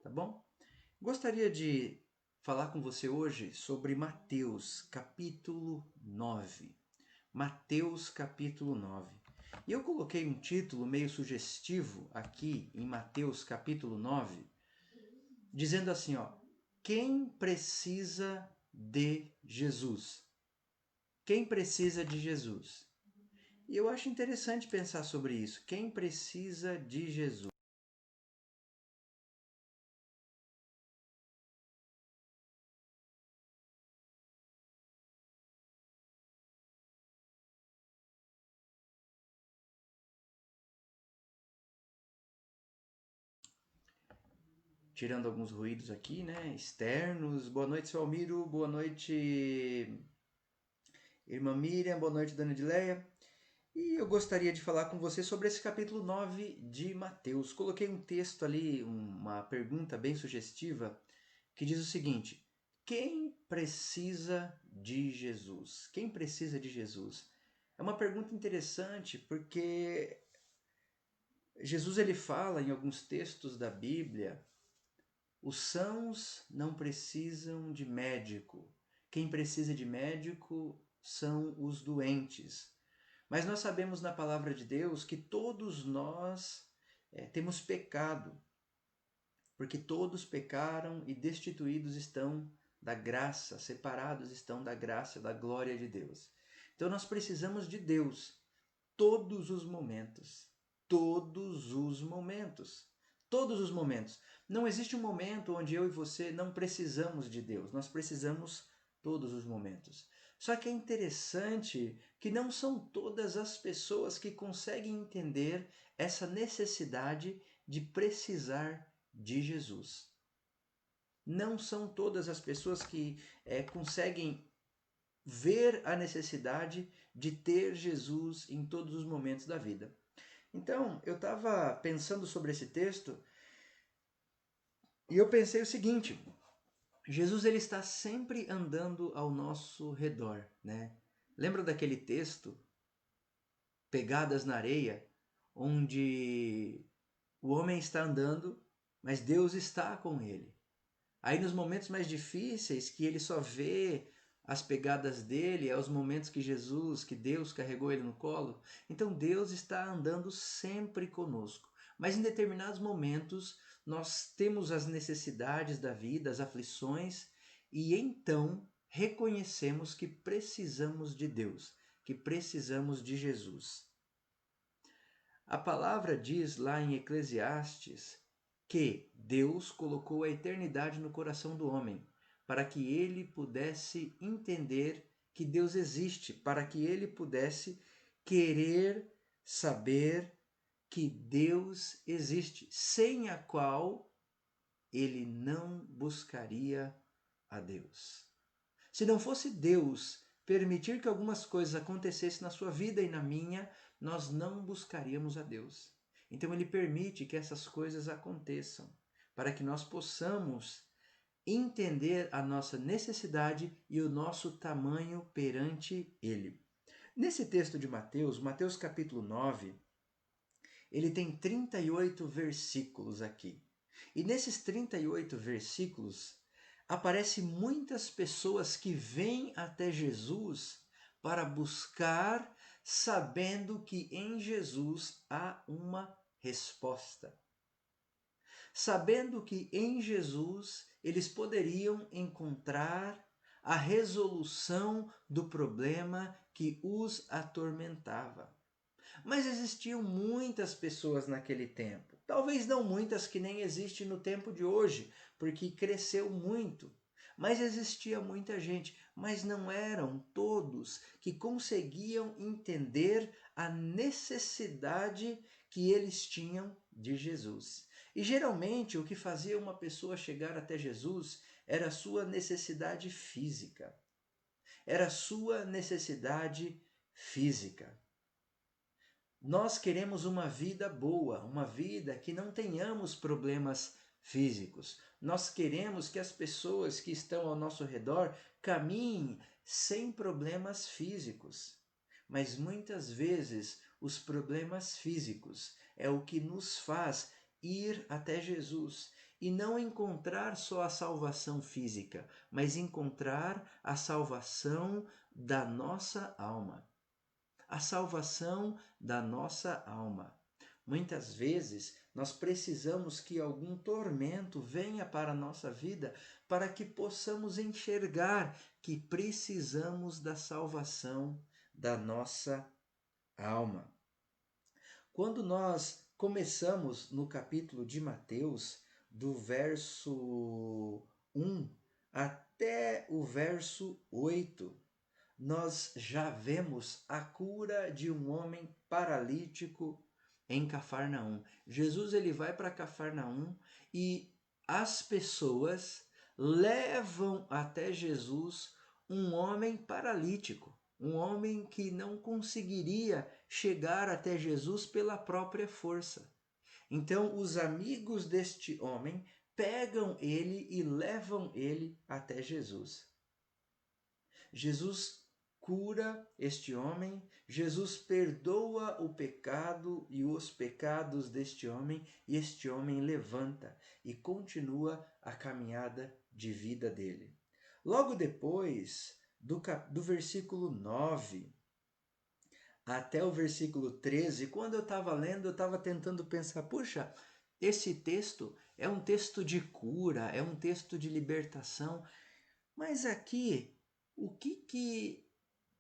tá bom? Gostaria de falar com você hoje sobre Mateus, capítulo 9. Mateus, capítulo 9. E eu coloquei um título meio sugestivo aqui em Mateus, capítulo 9, dizendo assim, ó: quem precisa de Jesus? Quem precisa de Jesus? E eu acho interessante pensar sobre isso. Quem precisa de Jesus? Tirando alguns ruídos aqui, né, externos. Boa noite, seu Almiro. Boa noite, irmã Miriam. Boa noite, Dona Edileia. E eu gostaria de falar com você sobre esse capítulo 9 de Mateus. Coloquei um texto ali, uma pergunta bem sugestiva, que diz o seguinte: quem precisa de Jesus? Quem precisa de Jesus? É uma pergunta interessante porque Jesus ele fala em alguns textos da Bíblia: os sãos não precisam de médico. Quem precisa de médico são os doentes. Mas nós sabemos na palavra de Deus que todos nós temos pecado, porque todos pecaram e destituídos estão da graça, separados estão da graça, da glória de Deus. Então nós precisamos de Deus todos os momentos. Todos os momentos. Todos os momentos. Não existe um momento onde eu e você não precisamos de Deus. Nós precisamos todos os momentos. Só que é interessante que não são todas as pessoas que conseguem entender essa necessidade de precisar de Jesus. Não são todas as pessoas que conseguem ver a necessidade de ter Jesus em todos os momentos da vida. Então, eu estava pensando sobre esse texto e eu pensei o seguinte: Jesus ele está sempre andando ao nosso redor, né? Lembra daquele texto, Pegadas na Areia, onde o homem está andando, mas Deus está com ele. Aí nos momentos mais difíceis, que ele só vê as pegadas dele, é os momentos que Jesus, que Deus carregou ele no colo. Então Deus está andando sempre conosco. Mas em determinados momentos nós temos as necessidades da vida, as aflições, e então reconhecemos que precisamos de Deus, que precisamos de Jesus. A palavra diz lá em Eclesiastes que Deus colocou a eternidade no coração do homem, para que ele pudesse entender que Deus existe, para que ele pudesse querer saber que Deus existe, sem a qual ele não buscaria a Deus. Se não fosse Deus permitir que algumas coisas acontecessem na sua vida e na minha, nós não buscaríamos a Deus. Então ele permite que essas coisas aconteçam, para que nós possamos entender a nossa necessidade e o nosso tamanho perante ele. Nesse texto de Mateus, Mateus capítulo 9, ele tem 38 versículos aqui. E nesses 38 versículos, aparece muitas pessoas que vêm até Jesus para buscar, sabendo que em Jesus há uma resposta. Sabendo que em Jesus eles poderiam encontrar a resolução do problema que os atormentava. Mas existiam muitas pessoas naquele tempo. Talvez não muitas que nem existem no tempo de hoje, porque cresceu muito. Mas existia muita gente, mas não eram todos que conseguiam entender a necessidade que eles tinham de Jesus. E geralmente o que fazia uma pessoa chegar até Jesus era a sua necessidade física. Era a sua necessidade física. Nós queremos uma vida boa, uma vida que não tenhamos problemas físicos. Nós queremos que as pessoas que estão ao nosso redor caminhem sem problemas físicos. Mas muitas vezes os problemas físicos é o que nos faz ir até Jesus. e não encontrar só a salvação física, mas encontrar a salvação da nossa alma. A salvação da nossa alma. Muitas vezes nós precisamos que algum tormento venha para a nossa vida para que possamos enxergar que precisamos da salvação da nossa alma. Quando nós começamos no capítulo de Mateus, do verso 1 até o verso 8, nós já vemos a cura de um homem paralítico em Cafarnaum. Jesus ele vai para Cafarnaum e as pessoas levam até Jesus um homem paralítico, um homem que não conseguiria chegar até Jesus pela própria força. Então os amigos deste homem pegam ele e levam ele até Jesus. Jesus cura este homem, Jesus perdoa o pecado e os pecados deste homem, e este homem levanta e continua a caminhada de vida dele. Logo depois do versículo 9 até o versículo 13, quando eu estava lendo, eu estava tentando pensar, puxa, esse texto é um texto de cura, é um texto de libertação, mas aqui, o que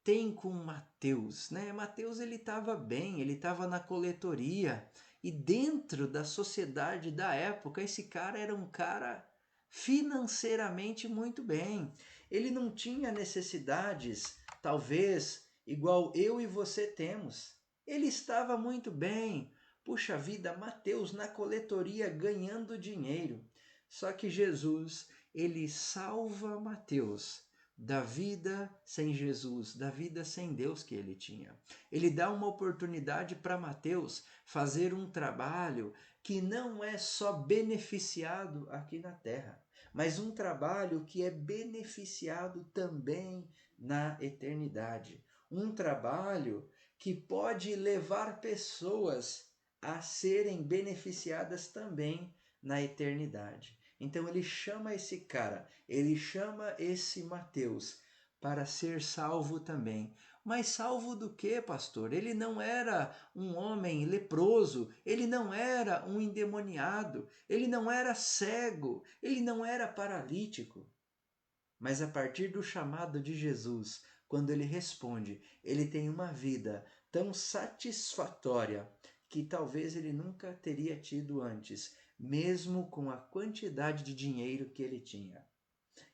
tem com Mateus, né? Mateus ele estava bem, ele estava na coletoria e dentro da sociedade da época esse cara era um cara financeiramente muito bem. Ele não tinha necessidades, talvez igual eu e você temos. Ele estava muito bem. Puxa vida, Mateus na coletoria ganhando dinheiro. Só que Jesus, ele salva Mateus da vida sem Jesus, da vida sem Deus que ele tinha. Ele dá uma oportunidade para Mateus fazer um trabalho que não é só beneficiado aqui na terra, mas um trabalho que é beneficiado também na eternidade. Um trabalho que pode levar pessoas a serem beneficiadas também na eternidade. Então ele chama esse cara, ele chama esse Mateus para ser salvo também. Mas salvo do que, pastor? Ele não era um homem leproso, ele não era um endemoniado, ele não era cego, ele não era paralítico. Mas a partir do chamado de Jesus, quando ele responde, ele tem uma vida tão satisfatória que talvez ele nunca teria tido antes, mesmo com a quantidade de dinheiro que ele tinha.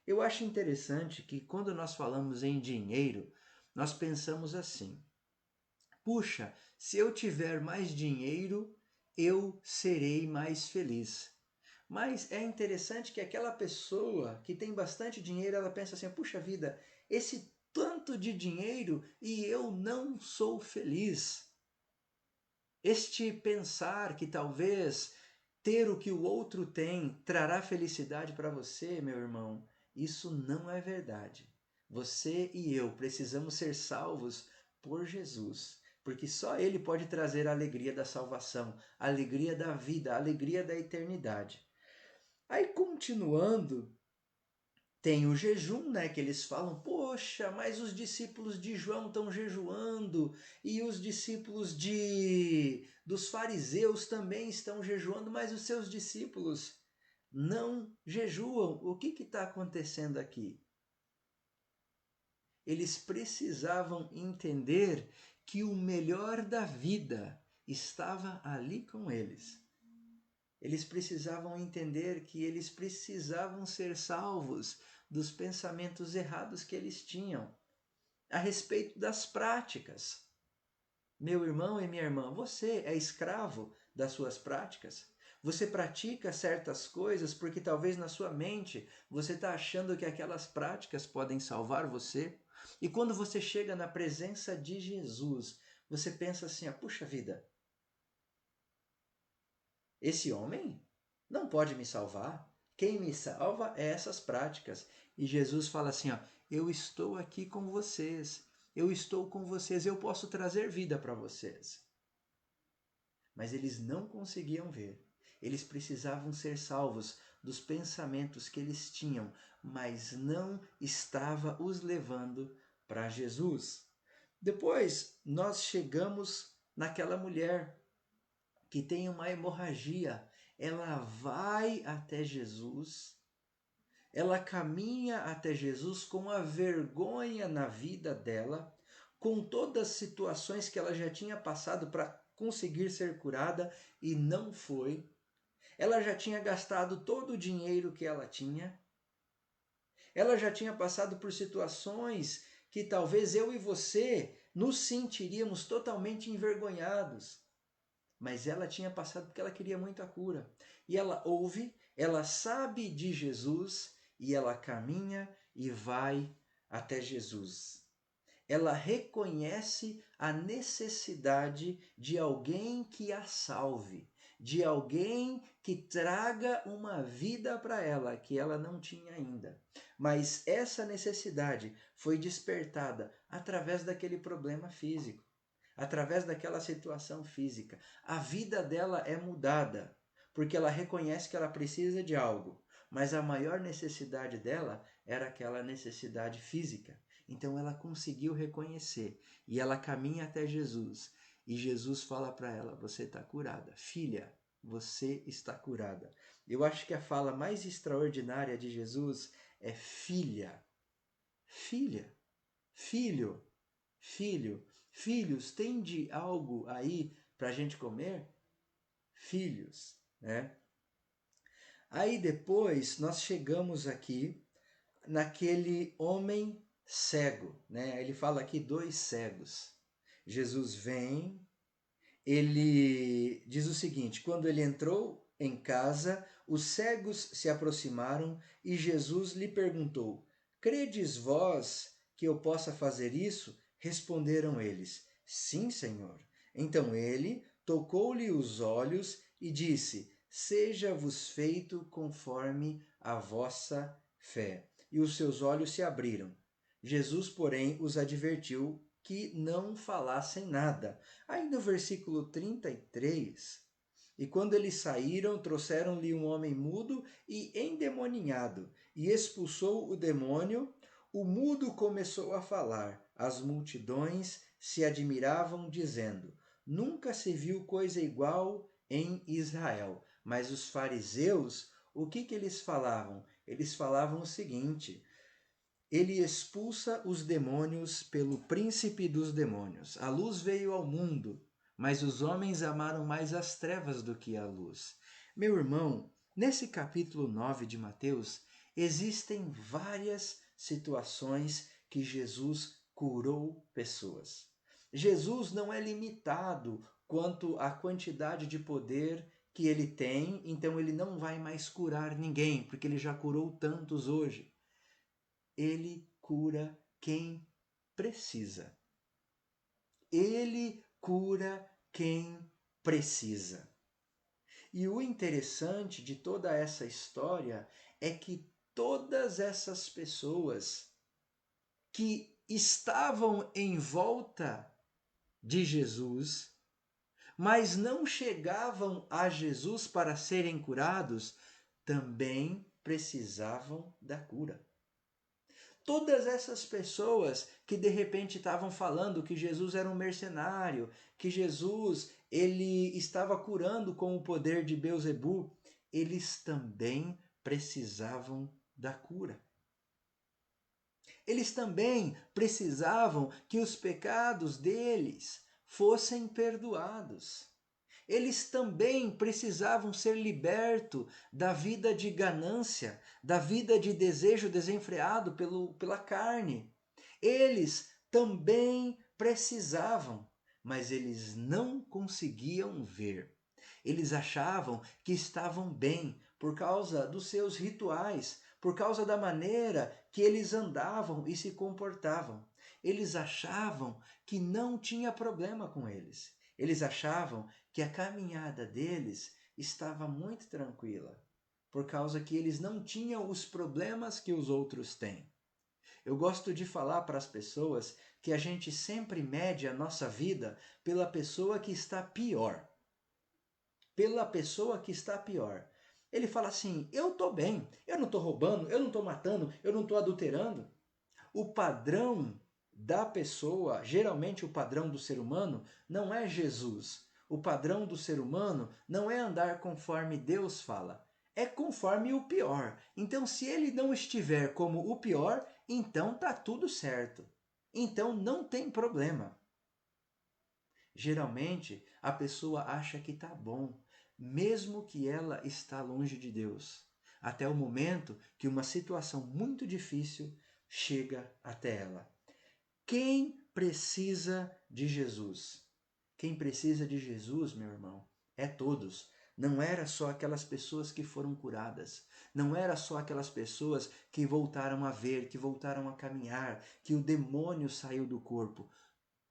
Eu acho interessante que quando nós falamos em dinheiro, nós pensamos assim: puxa, se eu tiver mais dinheiro, eu serei mais feliz. Mas é interessante que aquela pessoa que tem bastante dinheiro, ela pensa assim: puxa vida, esse tanto de dinheiro e eu não sou feliz. Este pensar que talvez ter o que o outro tem trará felicidade para você, meu irmão, isso não é verdade. Você e eu precisamos ser salvos por Jesus, porque só Ele pode trazer a alegria da salvação, a alegria da vida, a alegria da eternidade. Aí, continuando, tem o jejum, né? Que eles falam, poxa, mas os discípulos de João estão jejuando e os discípulos dos fariseus também estão jejuando, mas os seus discípulos não jejuam. O que está acontecendo aqui? Eles precisavam entender que o melhor da vida estava ali com eles. Eles precisavam entender que eles precisavam ser salvos dos pensamentos errados que eles tinham a respeito das práticas. Meu irmão e minha irmã, você é escravo das suas práticas? Você pratica certas coisas porque talvez na sua mente você está achando que aquelas práticas podem salvar você? E quando você chega na presença de Jesus, você pensa assim, puxa vida, esse homem não pode me salvar. Quem me salva é essas práticas. E Jesus fala assim, eu estou aqui com vocês. Eu estou com vocês, eu posso trazer vida para vocês. Mas eles não conseguiam ver. Eles precisavam ser salvos dos pensamentos que eles tinham, mas não estava os levando para Jesus. Depois nós chegamos naquela mulher que tem uma hemorragia. Ela vai até Jesus, ela caminha até Jesus com a vergonha na vida dela, com todas as situações que ela já tinha passado para conseguir ser curada e não foi. Ela já tinha gastado todo o dinheiro que ela tinha. Ela já tinha passado por situações que talvez eu e você nos sentiríamos totalmente envergonhados. Mas ela tinha passado porque ela queria muito a cura. E ela ouve, ela sabe de Jesus e ela caminha e vai até Jesus. Ela reconhece a necessidade de alguém que a salve, de alguém que traga uma vida para ela que ela não tinha ainda. Mas essa necessidade foi despertada através daquele problema físico, através daquela situação física. A vida dela é mudada, porque ela reconhece que ela precisa de algo, mas a maior necessidade dela era aquela necessidade física. Então ela conseguiu reconhecer e ela caminha até Jesus. E Jesus fala para ela: você está curada. Filha, você está curada. Eu acho que a fala mais extraordinária de Jesus é filha, filha, filho, filho. Filhos, tem de algo aí para a gente comer? Filhos, né? Aí depois nós chegamos aqui naquele homem cego, né? Ele fala aqui 2 cegos. Jesus vem, ele diz o seguinte: quando ele entrou em casa, os cegos se aproximaram e Jesus lhe perguntou: credes vós que eu possa fazer isso? Responderam eles: sim, Senhor. Então ele tocou-lhe os olhos e disse: seja-vos feito conforme a vossa fé. E os seus olhos se abriram. Jesus, porém, os advertiu que não falassem nada. Aí no versículo 33, e quando eles saíram, trouxeram-lhe um homem mudo e endemoninhado, e expulsou o demônio. O mudo começou a falar. As multidões se admiravam, dizendo: nunca se viu coisa igual em Israel. Mas os fariseus, o que eles falavam? Eles falavam o seguinte: ele expulsa os demônios pelo príncipe dos demônios. A luz veio ao mundo, mas os homens amaram mais as trevas do que a luz. Meu irmão, nesse capítulo 9 de Mateus, existem várias situações que Jesus curou pessoas. Jesus não é limitado quanto à quantidade de poder que ele tem, então ele não vai mais curar ninguém, porque ele já curou tantos hoje. Ele cura quem precisa. Ele cura quem precisa. E o interessante de toda essa história é que todas essas pessoas que estavam em volta de Jesus, mas não chegavam a Jesus para serem curados, também precisavam da cura. Todas essas pessoas que de repente estavam falando que Jesus era um mercenário, que Jesus ele estava curando com o poder de Beelzebu, eles também precisavam da cura. Eles também precisavam que os pecados deles fossem perdoados. Eles também precisavam ser libertos da vida de ganância, da vida de desejo desenfreado pela carne. Eles também precisavam, mas eles não conseguiam ver. Eles achavam que estavam bem por causa dos seus rituais, por causa da maneira que eles andavam e se comportavam. Eles achavam que não tinha problema com eles. Eles achavam que a caminhada deles estava muito tranquila, por causa que eles não tinham os problemas que os outros têm. Eu gosto de falar para as pessoas que a gente sempre mede a nossa vida pela pessoa que está pior. pela pessoa que está pior. Ele fala assim: eu estou bem, eu não estou roubando, eu não estou matando, eu não estou adulterando. O padrão da pessoa, geralmente o padrão do ser humano, não é Jesus. O padrão do ser humano não é andar conforme Deus fala, é conforme o pior. Então, se ele não estiver como o pior, então tá tudo certo. Então não tem problema. Geralmente, a pessoa acha que tá bom, mesmo que ela está longe de Deus, até o momento que uma situação muito difícil chega até ela. Quem precisa de Jesus? Quem precisa de Jesus, meu irmão, é todos. Não era só aquelas pessoas que foram curadas. Não era só aquelas pessoas que voltaram a ver, que voltaram a caminhar, que o demônio saiu do corpo.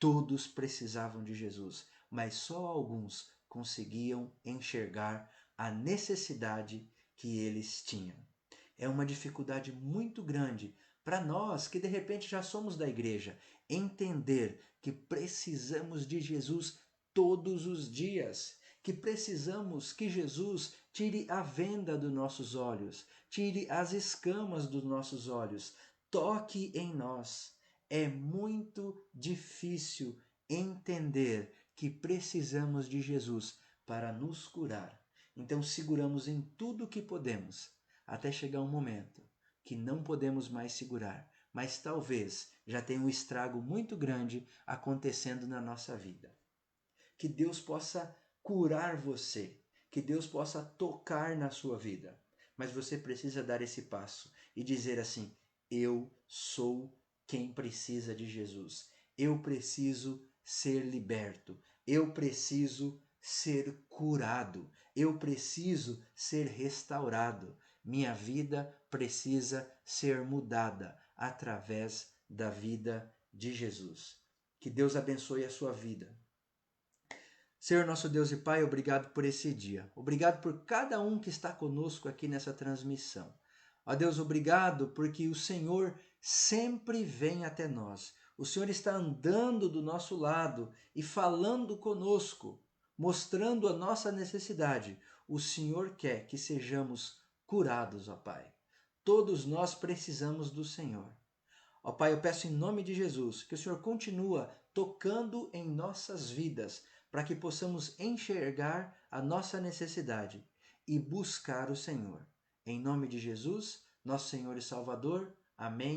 Todos precisavam de Jesus, mas só alguns conseguiam enxergar a necessidade que eles tinham. É uma dificuldade muito grande para nós que de repente já somos da igreja entender que precisamos de Jesus todos os dias, que precisamos que Jesus tire a venda dos nossos olhos, tire as escamas dos nossos olhos, toque em nós. É muito difícil entender que precisamos de Jesus para nos curar. Então seguramos em tudo que podemos, até chegar um momento que não podemos mais segurar, mas talvez já tenha um estrago muito grande acontecendo na nossa vida. Que Deus possa curar você, que Deus possa tocar na sua vida, mas você precisa dar esse passo e dizer assim: eu sou quem precisa de Jesus, eu preciso ser liberto, eu preciso ser curado, eu preciso ser restaurado. Minha vida precisa ser mudada através da vida de Jesus. Que Deus abençoe a sua vida. Senhor nosso Deus e Pai, obrigado por esse dia. Obrigado por cada um que está conosco aqui nessa transmissão. Ó Deus, obrigado porque o Senhor sempre vem até nós. O Senhor está andando do nosso lado e falando conosco, mostrando a nossa necessidade. O Senhor quer que sejamos curados, ó Pai. Todos nós precisamos do Senhor. Ó Pai, eu peço em nome de Jesus que o Senhor continua tocando em nossas vidas, para que possamos enxergar a nossa necessidade e buscar o Senhor. Em nome de Jesus, nosso Senhor e Salvador. Amém.